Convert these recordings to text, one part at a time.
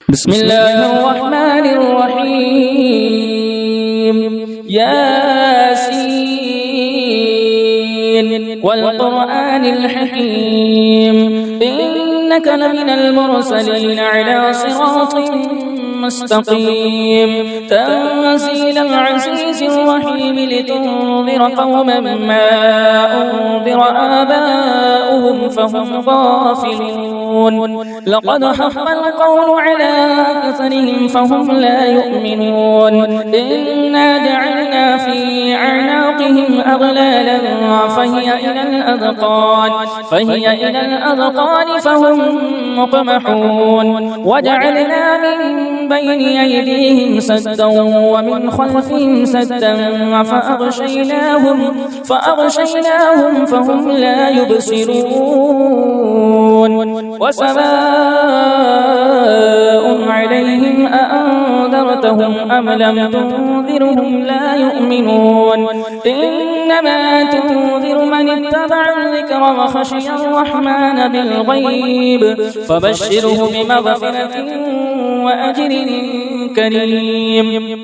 بسم الله الرحمن الرحيم ياسين والقرآن الحكيم إنك لمن المرسلين على صراط مستقيم تنزيل العزيز الرحيم لتنذر قوما ما أنذر آباؤهم فهم غافلون لقد حق القول على أكثرهم فهم لا يؤمنون إنا جعلنا في أعناقهم أغلالا فهي إلى الأذقان فهم مقمحون وجعلنا من بين أيديهم سدا ومن خلفهم سدا فأغشيناهم فهم لا يبصرون وسواء عليهم أأنذرتهم أم لم تنذرهم لا يؤمنون إنما تنذر من اتبع الذكر وخشي الرحمن بالغيب فبشره بمغفرة وأجر كريم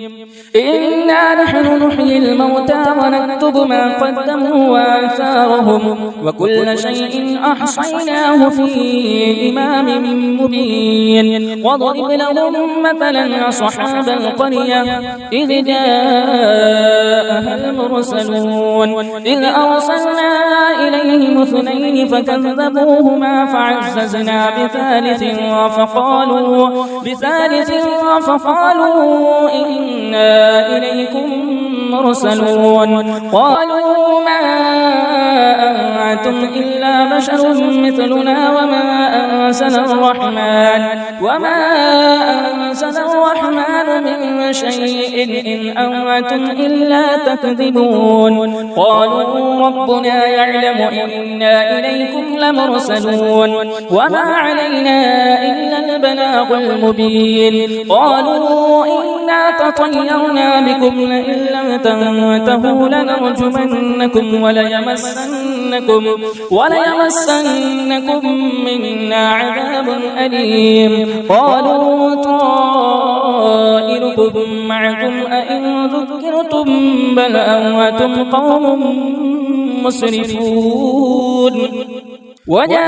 إنا نحن نحيي الموتى ونكتب ما قدموا وآثارهم وكل شيء أحصيناه في إمام مبين واضرب لهم مثلا أصحاب القرية إذ جاءها المرسلون إذ أرسلنا إليهم اثنين فكذبوهما فعززنا بثالث فقالوا إنا إليكم مرسلون قالوا ما أنتم إلا بشر مثلنا وما أنزل الرحمن من شيء إن أنتم إلا تكذبون قالوا ربنا يعلم إنا إليكم لمرسلون وما علينا إلا البلاغ المبين قالوا إنا تطيرنا بكم لئن لم تنتهوا لنرجمنكم وليمسنكم منا عذاب أليم قالوا طائركم معكم أئن ذكرتم بل أنتم قوم مسرفون وجاء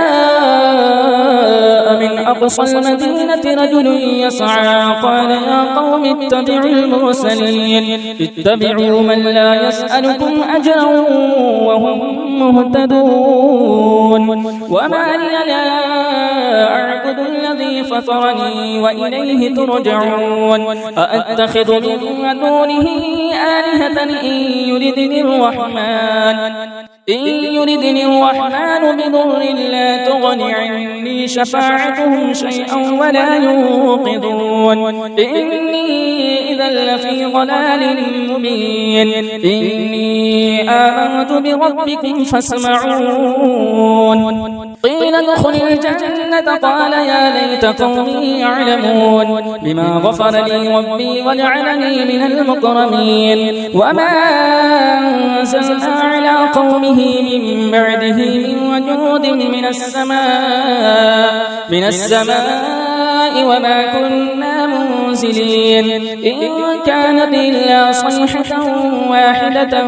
من أقصى المدينة رجل يسعى قال يا قوم اتبعوا المرسلين اتبعوا من لا يسألكم أجرا وهم مهتدون وما لي لا أعبد الذي فطرني وإليه ترجعون أأتخذ من دونه آلهة إن يردني الرحمن بضر لا تغن عني شفاعتهم شيئا ولا ينقذون إني إذا لفي ضلال مبين إني آمنت بربكم فاسمعون قيل ادخل الجنة قال يا ليت قومي يعلمون بما غفر لي ربي وجعلني من المكرمين وما أنزلنا على قومه من بعده من وجود من السماء وما كنا منزلين إن كانت إلا صيحة واحدة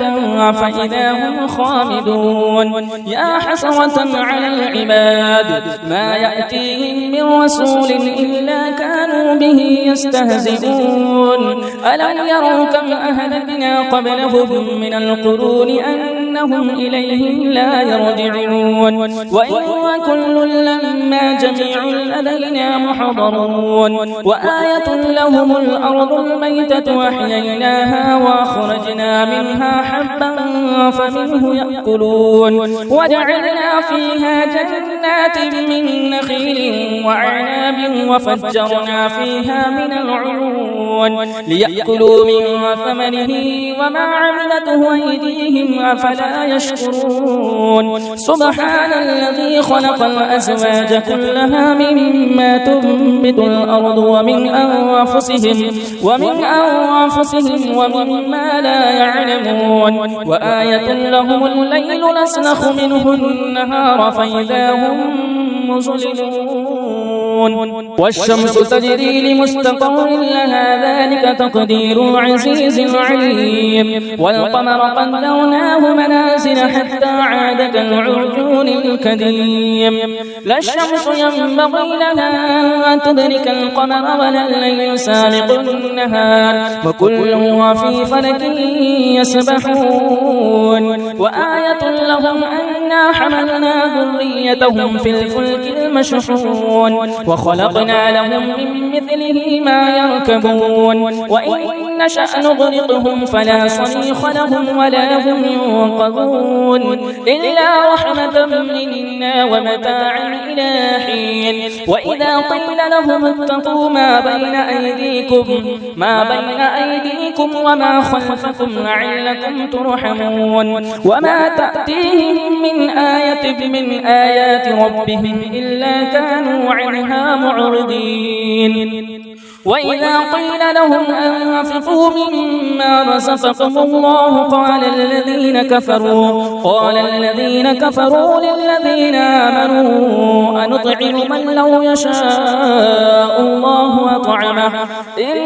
فإذا هم خامدون يا حسرة على العباد ما يأتيهم من رسول إلا كانوا به يستهزئون ألم يروا كم أهلكنا قبلهم من القرون أنهم إليهم لا يرجعون وإن كل لما جميع لدينا محضرون وآية لهم الأرض الميتة وأحييناها وأخرجنا منها حبا فمنه يأكلون وجعلنا فيها جنات من نخيل وعناب وفجرنا فيها من العيون ليأكلوا من ثمره وما عملته أيديهم أفلا يشكرون سبحان الذي خلق الأزواج كلها مما تنبت الأرض ومن أنفسهم ومما لا يعلمون وآية لهم الليل نسلخ منه النهار فإذا هم مظلمون والشمس تجري لمستقر لها ذلك تقدير العزيز العليم والقمر قدرناه منازل حتى عاد كالعرجون القديم لا الشمس ينبغي لها أن تدرك القمر ولا الليل سابق النهار وكل هو في فلك يسبحون وآية لهم أنا حملنا ذريتهم في الفلك المشحون وخلقنا لهم من مثله ما يركبون وإن نشأ نغرقهم فلا صريخ لهم ولا هم ينقذون إلا رحمة منا ومتاعا إلى حين وإذا قيل لهم اتقوا ما بين أيديكم وما خلفكم لعلكم ترحمون وما تأتيهم من آية من آيات ربهم إلا كانوا عنها معرضين وإذا قيل لهم أنفقوا مما رزقكم الله قال الذين كفروا للذين آمنوا أنطعم من لو يشاء الله أطعمه إن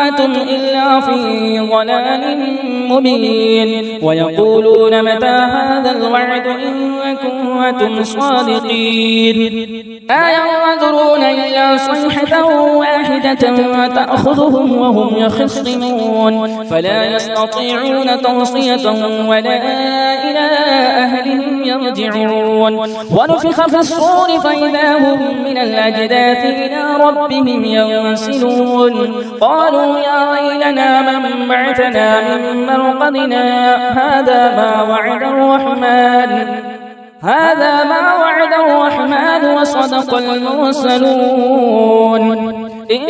أنتم إلا في ضلال مبين ويقولون متى هذا الوعد إن كنتم صادقين أينظرون إلا صيحة واحدة تأخذهم وهم يخصمون فلا يستطيعون توصية ولا إلى أهلهم يرجعون ونفخ في الصور فإذا هم من الأجداث إلى ربهم ينسلون قالوا يا ويلنا من بعثنا من مرقدنا هذا ما وعد الرحمن وصدق المرسلون إن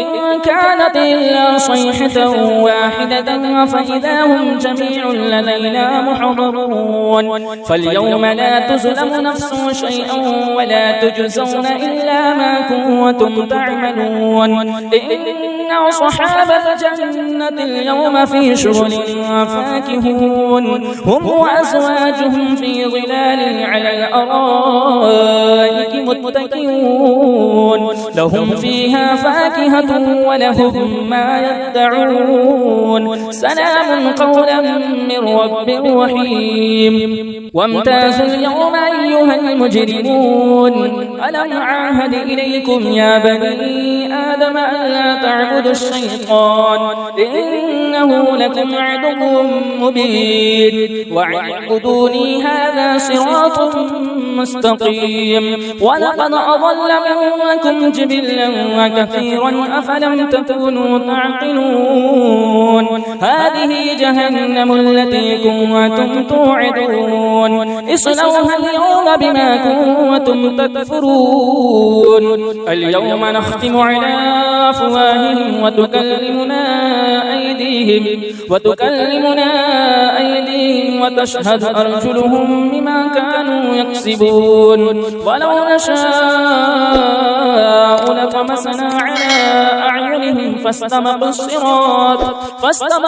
كانت إلا صيحة واحدة فإذا هم جميع لدينا محضرون فاليوم لا تظلم نفس شيئا ولا تجزون إلا ما كنتم تعملون إن أصحاب الجنة اليوم في شغل فاكهون هم وأزواجهم في ظلال على الأرائك متكئون لهم فيها فاكهة ولهم ما يدعون سلام قولا من رب رحيم وامتازوا اليوم أيها المجرمون ألم أعهد إليكم يا بني آدم ألا تعبدوا الشيطان إنه لكم عدو مبين واعبدوني هذا صراط مستقيم ولقد أضل منكم جبلا وكثيرا أفلم تكونوا تعقلون هذه جهنم التي كنتم توعدون اصلوها اليوم بما كنتم تكفرون اليوم نختم على أفواههم وتكلمنا أيديهم وتشهد أرجلهم بما كانوا يكسبون ولو نشاء لطمسنا على أعينهم فاستبقوا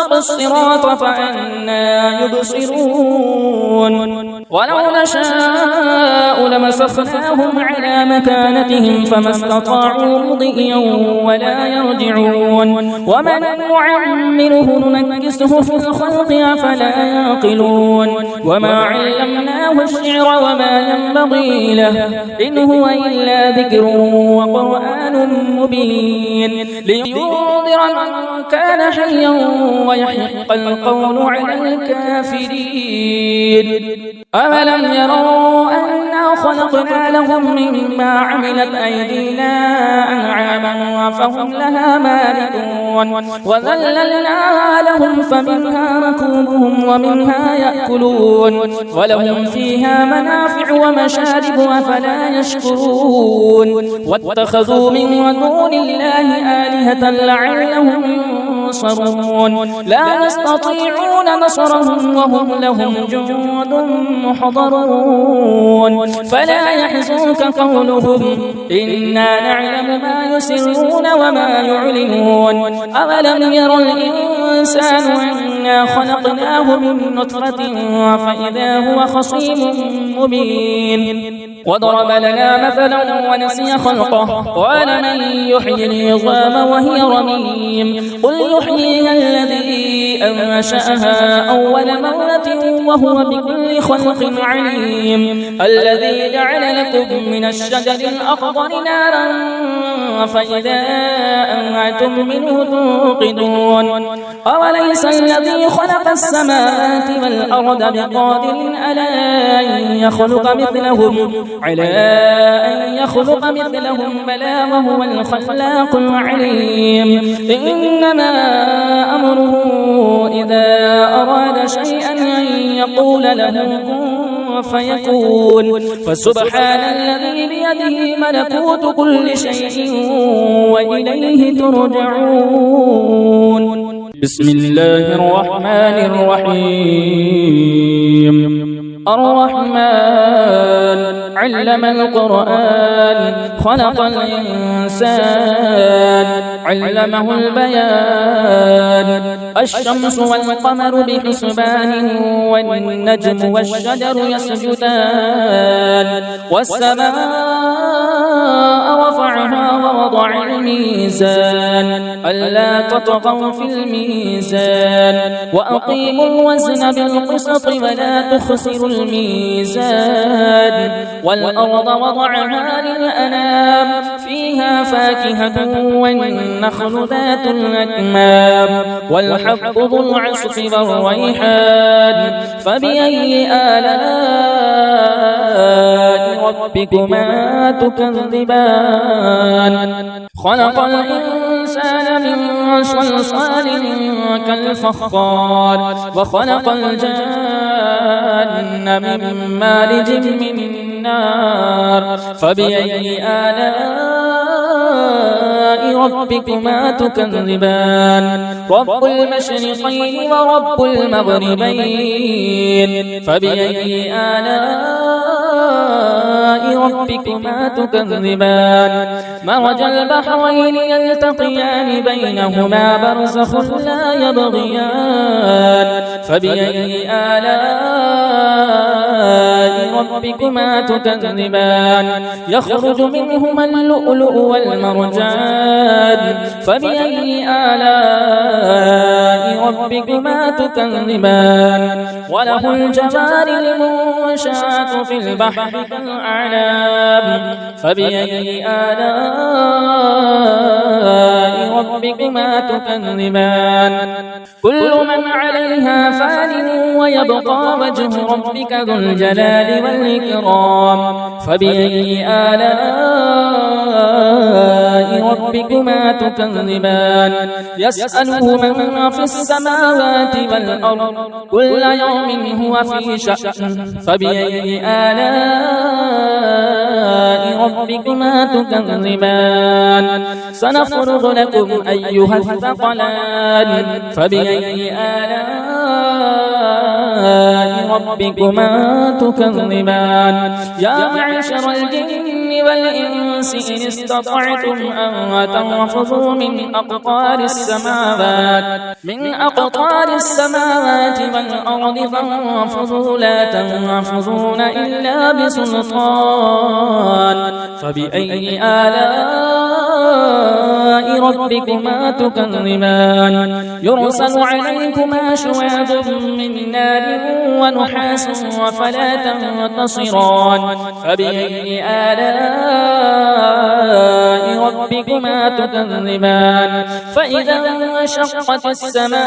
الصراط فأنى يبصرون ولو نشاء لمسخناهم على مكانتهم فما استطاعوا مضيا ولا يرجعون ومن نعمره ننكسه في الخلق أفلا يعقلون وما علمناه الشعر وما ينبغي له إن هو إلا ذكر وقرآن مبين لينذر من كان حيا ويحق القول على الكافرين أولم يروا أنا خلقنا لهم مما عملت أيدينا أنعاما فهم لها مالكون وذللناها لهم فمنها ركوبهم ومنها يأكلون ولهم فيها منافع ومشارب أفلا يشكرون واتخذوا من دون الله آلهة لعلهم ينصرون لا يستطيعون نصرهم وهم لهم جند محضرون فلا يحزنك قولهم إنا نعلم ما يسرون وما يعلنون أولم يرى الإنسان إنا خلقناه من نطفة فإذا هو خصيم مبين وضرب لنا مثلا ونسي خلقه قال من يحيي العظام وهي رميم قل يحييها الذي أنشأها أول مرة وهو بكل خلق عليم الذي جعل لكم من الشجر الأخضر نارا فإذا أنتم منه توقدون أوليس الذي خلق السماوات والأرض بقادر على أن يخلق مثلهم بلى وهو الخلاق العليم إنما أمره إذا أراد شيئا أن يقول له كن فيكون فسبحان الذي بيده ملكوت كل شيء وإليه ترجعون بسم الله الرحمن الرحيم الرحمن علم القرآن خلق الإنسان علمه البيان الشمس والقمر بحسبان والنجم والشجر يسجدان والسماء رفعها ووضع الميزان ألا تطغوا في الميزان وأقيموا الوزن بالقسط ولا تخسروا الميزان والأرض وضعها للأنام فيها فاكهة والنخل ذات الأكمام والحب ذو العصف والريحان فبأي آلاء ربكما تكذبان خلق الإنسان من صلصال كالفخار وخلق الجن من مارج من نار فبأي آلاء ربكما تكذبان رب المشرقين ورب المغربين فبأي آلاء ربكما تكذبان مرج البحرين يلتقيان بينهما برزخ لا يبغيان فبأي آلاء ربكما تكذبان يخرج منهما اللؤلؤ والمرجان فبأي آلاء ربكما تكذبان وله الجوار المنشآت في البحر كالأعلام فبأي آلاء ربكما تكذبان كل من عليها فان ويبقى وجه ربك ذو الجلال والإكرام فبأي آلاء ربكما تكذبان يسأله من في السماوات والأرض كل يوم هو في شأن فبأي آلاء ربكما تكذبان سنفرغ لكم أيها الثقلان فبأي آلاء ربكما تكذبان يا معشر الجن والإنس إن استطعتم أن تنفذوا من أقطار السماوات والأرض فانفذوا لا تنفذون إلا بسلطان فبأي آلاء ربكما تكذبان يرسل عليكما شواظ من نار ونحاس فلا تنتصران فبأي آلاء ربكما تكذبان فإذا انشقت السماء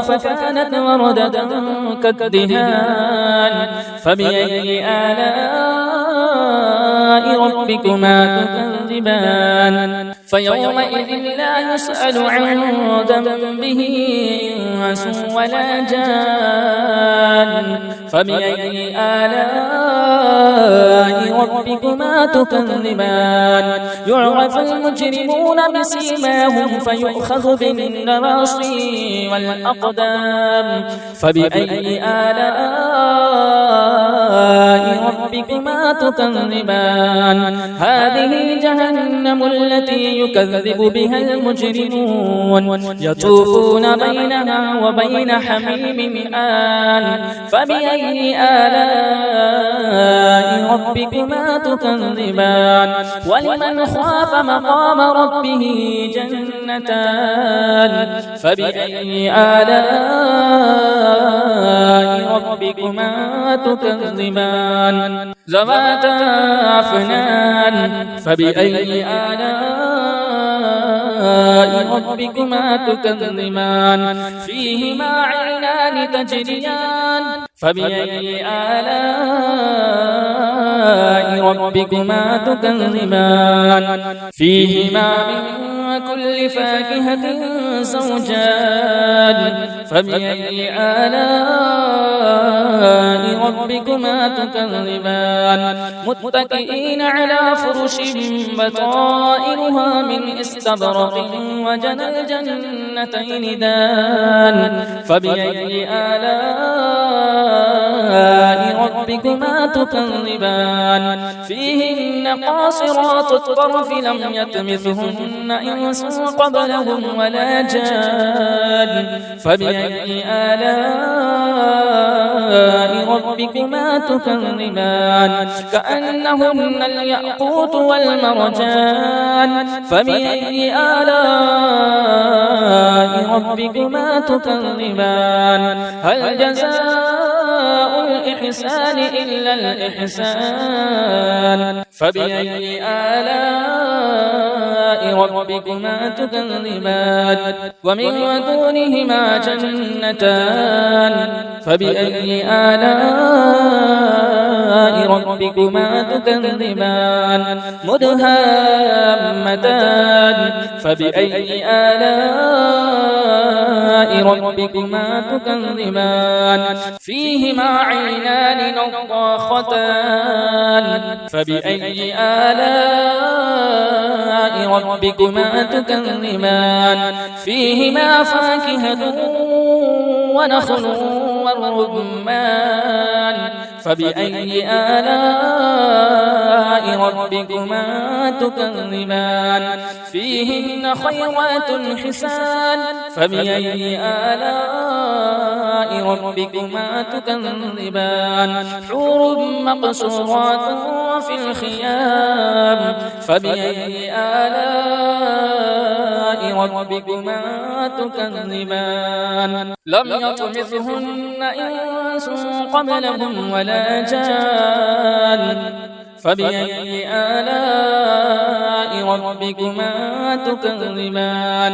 فكانت وردة كالدهان فبأي آلاء ربكما تكذبان فيومئذ لا يسأل عن ذنبه إنس ولا جان فبأي آلاء ربكما تكذبان يعرف المجرمون بسيماهم فيؤخذ بالنواصي والأقدام فبأي آلاء ربكما تكذبان هذه جهنم التي يكذب بها المجرمون يطوفون بينها وبين حميم آن فبأي آلاء ربكما تكذبان ولمن خاف مقام ربه جنتان فبأي آلاء ربكما تكذبان ذواتا أفنان فبأي آلاء ربكما تكذبان فيهما عينان تجريان فبأي آلاء ربكما تكذبان فيهما من كل فاكهة زوجان فبأي آلاء ربكما تكذبان متكئين على فرش بطائنها من استبرق وجنى الجنتين دان فبأي آلاء ربكما تكذبان فيهن قاصرات الطرف لم يطمثهن إنس قبلهم ولا جان فبأي آلاء ربكما تكذبان كأنهن الياقوت والمرجان فبأي آلاء ربكما تكذبان هل جزاء الإحسان إلا الإحسان فبأي آلاء ربكما تكذبان ومن دونهما جنتان فبأي آلاء ربكما تكذبان مدهامتان فبأي آلاء ربكما تكذبان فيهما عينان نضاختان فبأي آلاء ربكما تكذبان فيهما فاكهة ونخل والرمان فبأي آلاء ربكما تكذبان فيهن خيرات حسان فبأي آلاء ربكما تكذبان حور مقصورات في الخيام فبأي آلاء ربكما تكذبان لم يطمثهن إنس قبلهم ولا جان فبأي آلاء ربكما تكذبان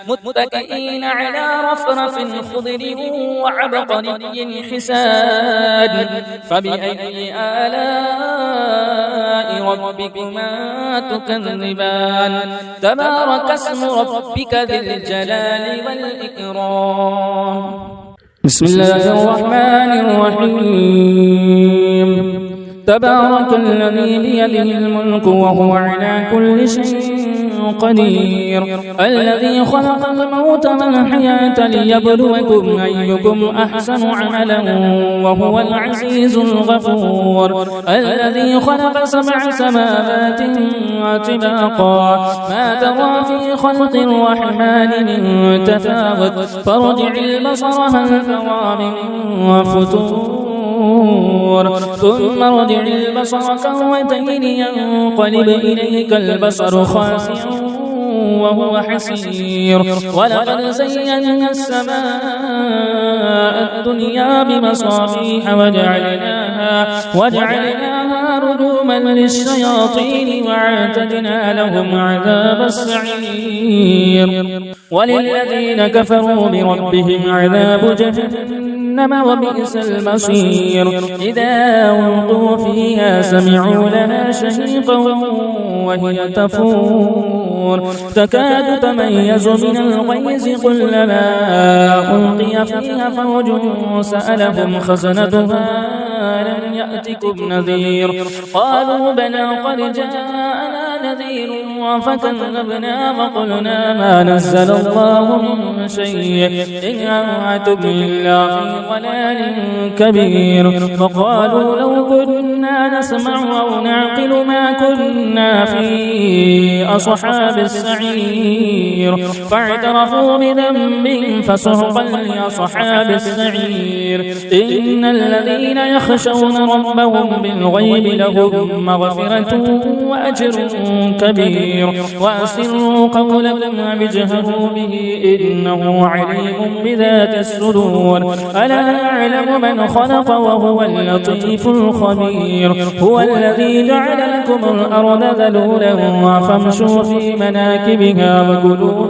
متكئين على رفرف خضر وعبقري حسان فبأي آلاء ربكما تكذبان تبارك اسم ربك ذي الجلال والإكرام بسم الله الرحمن الرحيم تبارك الذي بيده الملك وهو على كل شيء قدير الذي خلق الموت والحياة ليبلوكم أيكم أحسن عملا وهو العزيز الغفور الذي خلق 7 سماوات طباقا ما ترى في خلق الرحمن من تفاوت فارجع البصر هل ترى من فتور ثم ارجع البصر كرتين ينقلب إليك البصر خاسئا وهو حسير ولقد زينا السماء الدنيا بمصابيح وجعلناها رجوما للشياطين وأعتدنا لهم عذاب السعير وللذين كفروا بربهم عذاب جهنم وبئس المصير إذا ألقوا فيها سمعوا لها شهيقا وهي تفور تكاد تميز من الغيظ كلما ألقي فيها فوج سألهم خزنتها ألم يأتكم نذير قالوا بلى قد جاءنا نذير فكذبنا وقلنا ما نزل الله من شيء إن أنتم إلا في ضلال كبير وقالوا لو كنا كنا نسمع أو نعقل ما كنا في أصحاب السعير فاعترفوا بذنبهم فسحقا لأصحاب السعير إن الذين يخشون ربهم بالغيب لهم مغفرة وأجر كبير وأسروا قولكم واجهروا به إنه عليم بذات الصدور ألا يعلم من خلق وهو اللطيف الخبير هو الذي جعل لكم الأرض ذلولا فامشوا في مناكبها وكلوا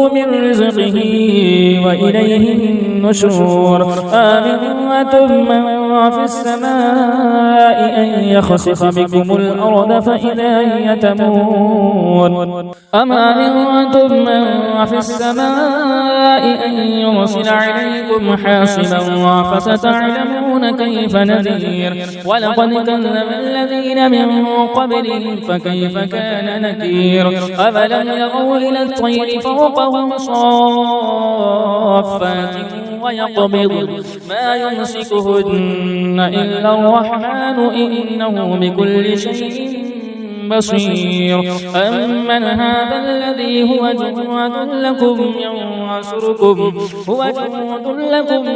من رزقه وإليه النشور آمنتم من في السماء أن يخسف بكم الأرض فإذا هي تمور أم أمنتم من في السماء أن يرسل عليكم حاصبا فستعلمون كيف نذير ولقد كذب الذين من قبلهم فكيف كان نكير أفلم يروا إلى الطير فوقهم صافات ويقبض ما يمسكهن إلا الرحمن إنه بكل شيء بصير أمن هذا الذي هو جواد لكم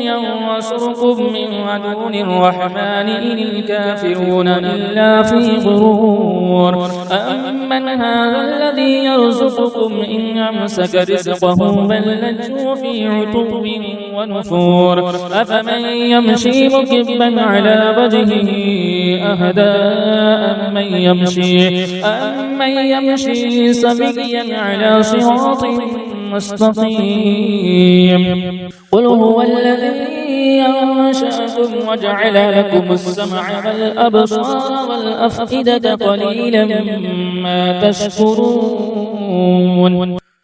ينصركم من دون الرحمن إن الكافرون إلا في غرور أمن هذا الذي يرزقكم إن أمسك رزقه بل لجوا في عتو ونفور أفمن يمشي مكبا على وجهه أهدى أمن يمشي سويا على صراط مستقيم قل هو الذي أنشأكم وجعل لكم السمع والأبصار والأفئدة قليلا ما تشكرون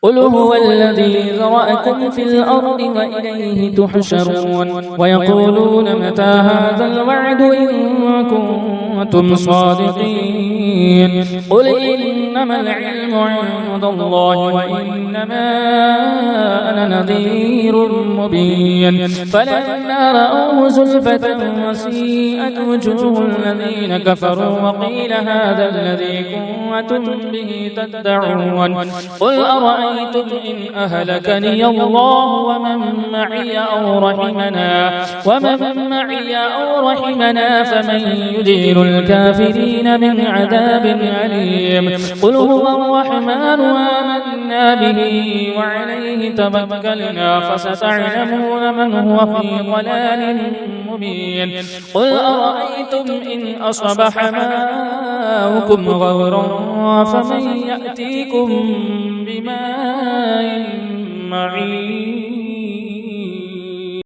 قل هو الذي ذرأكم في الأرض وإليه تحشرون ويقولون متى هذا الوعد إن كنتم صادقين قل إنما العلم عند الله وإنما أنا نذير مبين فلما رأوه زلفة وسيئت وجوه الذين كفروا وقيل هذا الذي كنتم به تدعون قل أرأيتم إن أهلكني الله ومن معي أو رحمنا فمن يجير الكافرين من عذاب أليم قل هو الرحمن آمنا به وعليه توكلنا فستعلمون من هو في ضلال مبين قل أرأيتم إن أصبح ماؤكم غورا فمن يأتيكم بماء معين